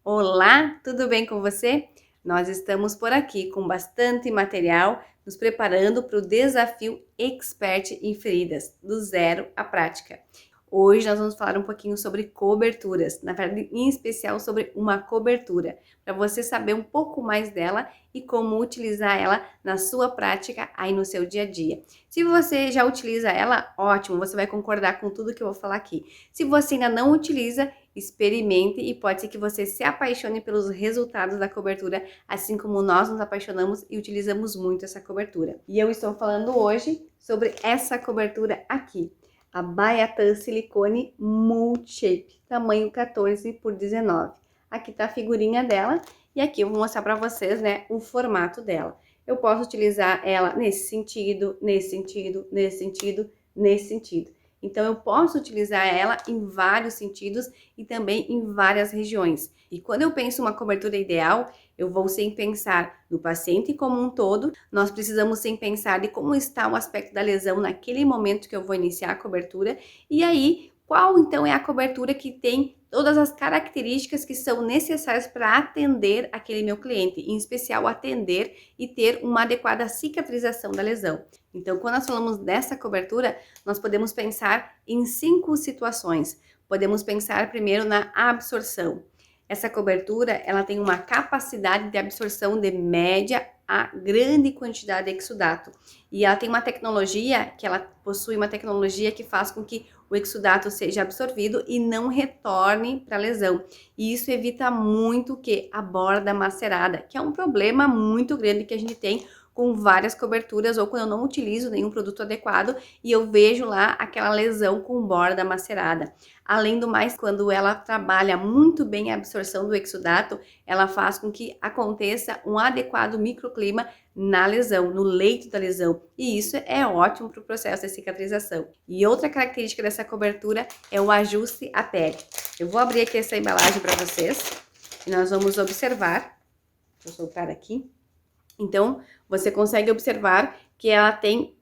Olá, tudo bem com você? Nós estamos por aqui com bastante material, nos preparando para o desafio Expert em Feridas, do zero à prática. Hoje nós vamos falar um pouquinho sobre coberturas, na verdade, em especial sobre uma cobertura, para você saber um pouco mais dela e como utilizar ela na sua prática aí no seu dia a dia. Se você já utiliza ela, ótimo, você vai concordar com tudo que eu vou falar aqui. Se você ainda não utiliza, experimente e pode ser que você se apaixone pelos resultados da cobertura, assim como nós nos apaixonamos e utilizamos muito essa cobertura. E eu estou falando hoje sobre essa cobertura aqui, a Baiatan Silicone Multi-Shape, tamanho 14 por 19. Aqui tá a figurinha dela e aqui eu vou mostrar para vocês, né, o formato dela. Eu posso utilizar ela nesse sentido, nesse sentido, nesse sentido, nesse sentido. Então, eu posso utilizar ela em vários sentidos e também em várias regiões. E quando eu penso uma cobertura ideal, eu vou sem pensar no paciente como um todo, nós precisamos sem pensar de como está o aspecto da lesão naquele momento que eu vou iniciar a cobertura, e aí, qual então é a cobertura que tem todas as características que são necessárias para atender aquele meu cliente, em especial atender e ter uma adequada cicatrização da lesão. Então, quando nós falamos dessa cobertura, nós podemos pensar em 5 situações. Podemos pensar primeiro na absorção. Essa cobertura, ela tem uma capacidade de absorção de média a grande quantidade de exudato. E ela tem uma tecnologia, que ela possui uma tecnologia que faz com que o exudato seja absorvido e não retorne para a lesão. E isso evita muito que a borda macerada, que é um problema muito grande que a gente tem com várias coberturas ou quando eu não utilizo nenhum produto adequado e eu vejo lá aquela lesão com borda macerada. Além do mais, quando ela trabalha muito bem a absorção do exudato, ela faz com que aconteça um adequado microclima na lesão, no leito da lesão, e isso é ótimo para o processo de cicatrização. E outra característica dessa cobertura é o ajuste à pele. Eu vou abrir aqui essa embalagem para vocês e nós vamos observar. Vou soltar aqui. Então, você consegue observar que ela tem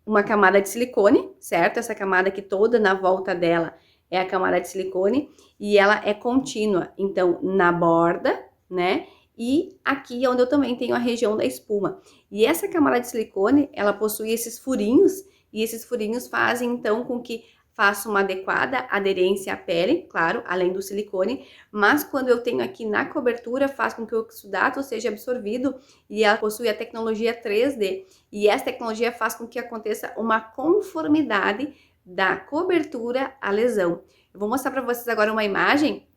uma camada de silicone, certo? Essa camada aqui toda na volta dela é a camada de silicone e ela é contínua. Então, na borda, né? E aqui é onde eu também tenho a região da espuma. E essa camada de silicone, ela possui esses furinhos e esses furinhos fazem então com que faça uma adequada aderência à pele, claro, além do silicone, mas quando eu tenho aqui na cobertura, faz com que o exudato seja absorvido e ela possui a tecnologia 3D. E essa tecnologia faz com que aconteça uma conformidade da cobertura à lesão. Eu vou mostrar para vocês agora uma imagem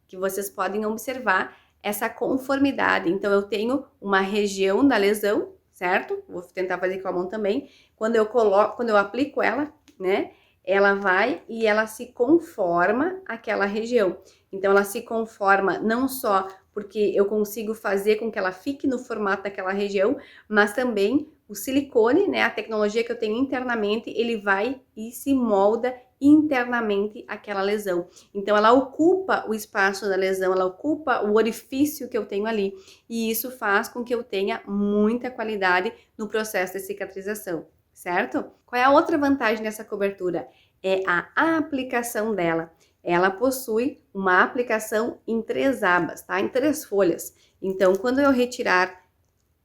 que vocês podem observar essa conformidade. Então, eu tenho uma região da lesão, certo? Vou tentar fazer com a mão também. Quando eu aplico ela, né? Ela vai e ela se conforma àquela região. Então, ela se conforma não só porque eu consigo fazer com que ela fique no formato daquela região, mas também o silicone, né, a tecnologia que eu tenho internamente, ele vai e se molda internamente aquela lesão. Então, ela ocupa o espaço da lesão, ela ocupa o orifício que eu tenho ali, e isso faz com que eu tenha muita qualidade no processo de cicatrização, certo? Qual é a outra vantagem dessa cobertura? É a aplicação dela. Ela possui uma aplicação em 3 abas, tá? Em 3 folhas. Então, quando eu retirar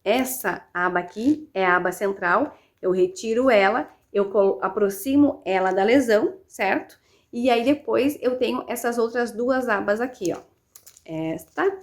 essa aba aqui, é a aba central, eu retiro ela, eu aproximo ela da lesão, certo? E aí depois eu tenho essas outras 2 abas aqui, ó. Esta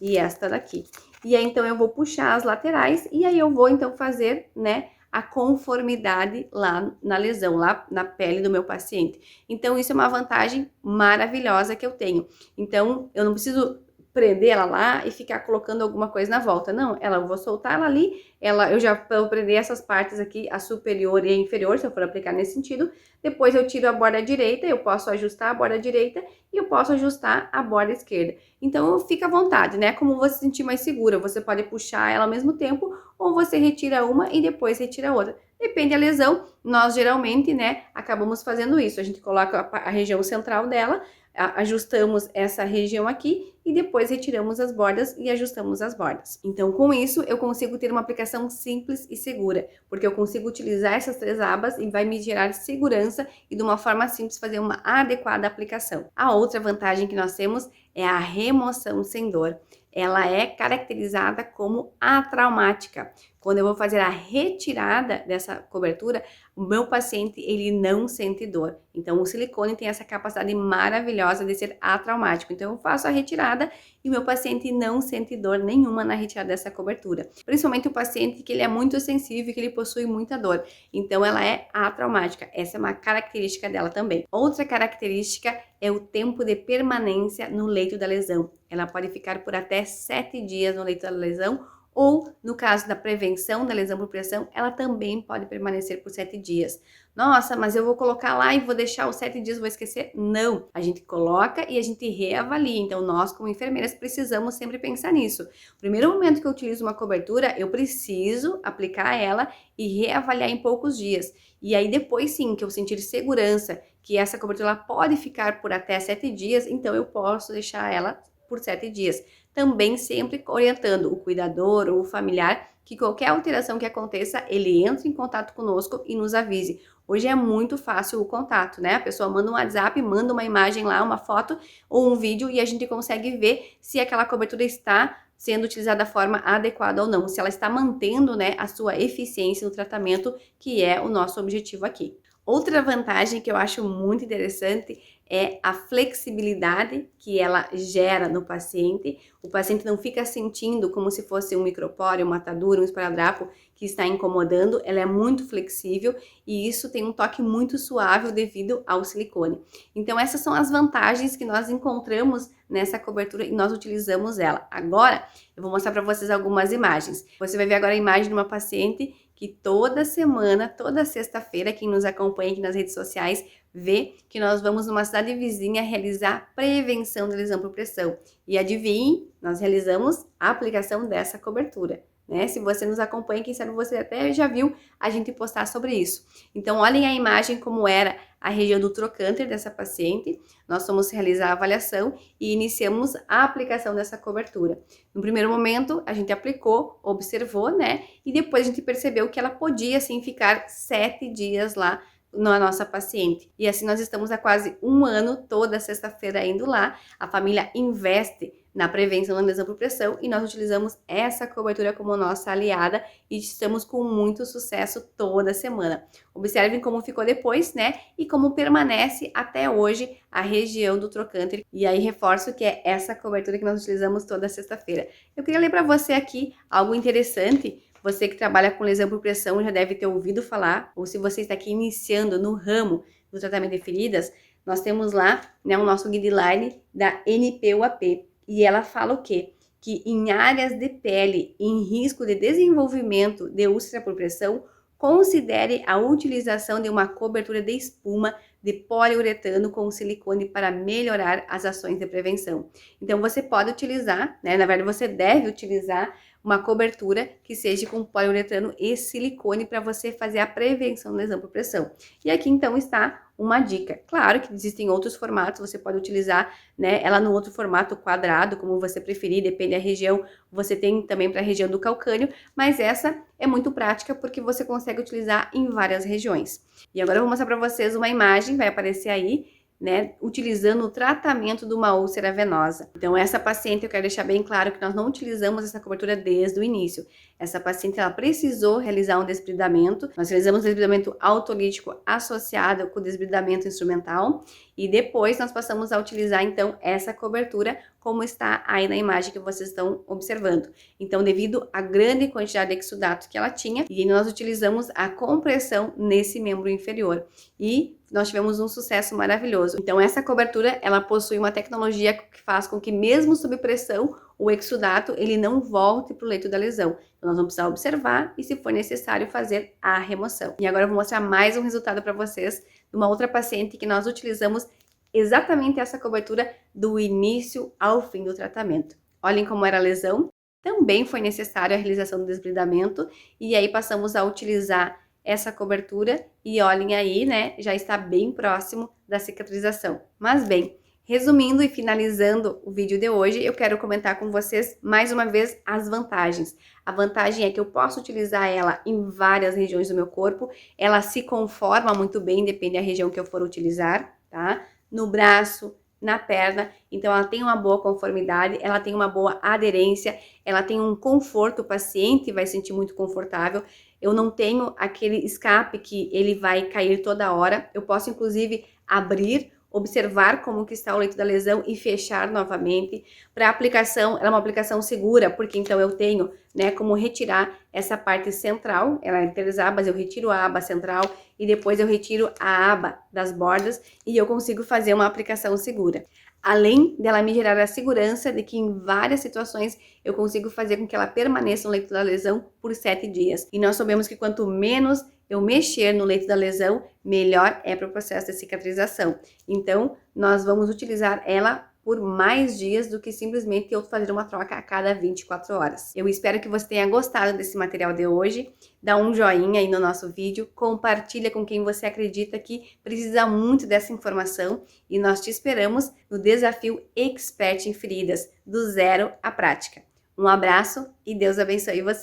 e esta daqui. E aí então eu vou puxar as laterais e aí eu vou então fazer, né, a conformidade lá na lesão, lá na pele do meu paciente. Então, isso é uma vantagem maravilhosa que eu tenho. Então, eu não preciso prender ela lá e ficar colocando alguma coisa na volta. Não, eu vou soltar ela ali, eu já vou prender essas partes aqui, a superior e a inferior, se eu for aplicar nesse sentido. Depois eu tiro a borda direita, eu posso ajustar a borda direita e eu posso ajustar a borda esquerda. Então, fica à vontade, né? Como você se sentir mais segura, você pode puxar ela ao mesmo tempo ou você retira uma e depois retira a outra. Depende da lesão, nós geralmente, né, acabamos fazendo isso. A gente coloca a região central dela, ajustamos essa região aqui e depois retiramos as bordas e ajustamos as bordas. Então, com isso, eu consigo ter uma aplicação simples e segura, porque eu consigo utilizar essas 3 abas e vai me gerar segurança e de uma forma simples fazer uma adequada aplicação. A outra vantagem que nós temos é a remoção sem dor. Ela é caracterizada como atraumática. Quando eu vou fazer a retirada dessa cobertura, o meu paciente ele não sente dor. Então o silicone tem essa capacidade maravilhosa de ser atraumático. Então eu faço a retirada e o meu paciente não sente dor nenhuma na retirada dessa cobertura. Principalmente o paciente que ele é muito sensível, que ele possui muita dor. Então ela é atraumática. Essa é uma característica dela também. Outra característica é o tempo de permanência no leito da lesão. Ela pode ficar por até 7 dias no leito da lesão, ou no caso da prevenção da lesão por pressão, ela também pode permanecer por 7 dias. Nossa, mas eu vou colocar lá e vou deixar os 7 dias, vou esquecer? Não, a gente coloca e a gente reavalia. Então nós como enfermeiras precisamos sempre pensar nisso. No primeiro momento que eu utilizo uma cobertura, eu preciso aplicar ela e reavaliar em poucos dias. E aí depois sim que eu sentir segurança que essa cobertura ela pode ficar por até 7 dias, então eu posso deixar ela por 7 dias. Também sempre orientando o cuidador ou o familiar que qualquer alteração que aconteça, ele entre em contato conosco e nos avise. Hoje é muito fácil o contato, né? A pessoa manda um WhatsApp, manda uma imagem lá, uma foto ou um vídeo e a gente consegue ver se aquela cobertura está sendo utilizada da forma adequada ou não, se ela está mantendo, né, a sua eficiência no tratamento, que é o nosso objetivo aqui. Outra vantagem que eu acho muito interessante é a flexibilidade que ela gera no paciente. O paciente não fica sentindo como se fosse um micropóreo, uma atadura, um esparadrapo que está incomodando. Ela é muito flexível e isso tem um toque muito suave devido ao silicone. Então essas são as vantagens que nós encontramos nessa cobertura e nós utilizamos ela. Agora eu vou mostrar para vocês algumas imagens. Você vai ver agora a imagem de uma paciente que toda semana, toda sexta-feira, quem nos acompanha aqui nas redes sociais, vê que nós vamos numa cidade vizinha realizar prevenção da lesão por pressão. E adivinhe, nós realizamos a aplicação dessa cobertura. Né? Se você nos acompanha, quem sabe você até já viu a gente postar sobre isso. Então, olhem a imagem como era a região do trocânter dessa paciente. Nós fomos realizar a avaliação e iniciamos a aplicação dessa cobertura. No primeiro momento, a gente aplicou, observou, né? E depois a gente percebeu que ela podia, sim, ficar 7 dias lá na nossa paciente. E assim nós estamos há quase 1 ano, toda sexta-feira indo lá. A família investe na prevenção da lesão por pressão e nós utilizamos essa cobertura como nossa aliada e estamos com muito sucesso toda semana. Observem como ficou depois, né? E como permanece até hoje a região do trocânter. E aí reforço que é essa cobertura que nós utilizamos toda sexta-feira. Eu queria ler para você aqui algo interessante. Você que trabalha com lesão por pressão já deve ter ouvido falar, ou se você está aqui iniciando no ramo do tratamento de feridas, nós temos lá, né, o nosso guideline da NPUAP. E ela fala o quê? Que em áreas de pele em risco de desenvolvimento de úlcera por pressão, considere a utilização de uma cobertura de espuma de poliuretano com silicone para melhorar as ações de prevenção. Então você pode utilizar, né, na verdade você deve utilizar uma cobertura que seja com poliuretano e silicone para você fazer a prevenção da lesão por pressão. E aqui então está uma dica. Claro que existem outros formatos, você pode utilizar, né, ela no outro formato quadrado, como você preferir, depende da região, você tem também para a região do calcâneo, mas essa é muito prática porque você consegue utilizar em várias regiões. E agora eu vou mostrar para vocês uma imagem, vai aparecer aí, né, utilizando o tratamento de uma úlcera venosa. Então essa paciente, eu quero deixar bem claro que nós não utilizamos essa cobertura desde o início. Essa paciente, ela precisou realizar um desbridamento. Nós realizamos desbridamento autolítico associado com desbridamento instrumental e depois nós passamos a utilizar então essa cobertura como está aí na imagem que vocês estão observando. Então, devido à grande quantidade de exudato que ela tinha, e nós utilizamos a compressão nesse membro inferior e nós tivemos um sucesso maravilhoso. Então, essa cobertura, ela possui uma tecnologia que faz com que mesmo sob pressão, o exudato ele não volte para o leito da lesão. Então, nós vamos precisar observar e, se for necessário, fazer a remoção. E agora eu vou mostrar mais um resultado para vocês de uma outra paciente que nós utilizamos exatamente essa cobertura do início ao fim do tratamento. Olhem como era a lesão. Também foi necessário a realização do desbridamento e aí passamos a utilizar essa cobertura e olhem aí, né, já está bem próximo da cicatrização. Mas bem, Resumindo e finalizando o vídeo de hoje, eu quero comentar com vocês mais uma vez as vantagens. A vantagem é que eu posso utilizar ela em várias regiões do meu corpo, ela se conforma muito bem, depende da região que eu for utilizar, tá? No braço, na perna, então ela tem uma boa conformidade, ela tem uma boa aderência, ela tem um conforto, o paciente vai sentir muito confortável. Eu não tenho aquele escape que ele vai cair toda hora, eu posso inclusive abrir, observar como que está o leito da lesão e fechar novamente. Para a aplicação, ela é uma aplicação segura, porque então eu tenho, né, como retirar essa parte central, ela é 3 abas, eu retiro a aba central e depois eu retiro a aba das bordas e eu consigo fazer uma aplicação segura. Além dela me gerar a segurança de que em várias situações eu consigo fazer com que ela permaneça no leito da lesão por 7 dias. E nós sabemos que quanto menos eu mexer no leito da lesão, melhor é para o processo de cicatrização. Então, nós vamos utilizar ela por mais dias do que simplesmente eu fazer uma troca a cada 24 horas. Eu espero que você tenha gostado desse material de hoje. Dá um joinha aí no nosso vídeo, compartilha com quem você acredita que precisa muito dessa informação e nós te esperamos no Desafio Expert em Feridas, do zero à prática. Um abraço e Deus abençoe você!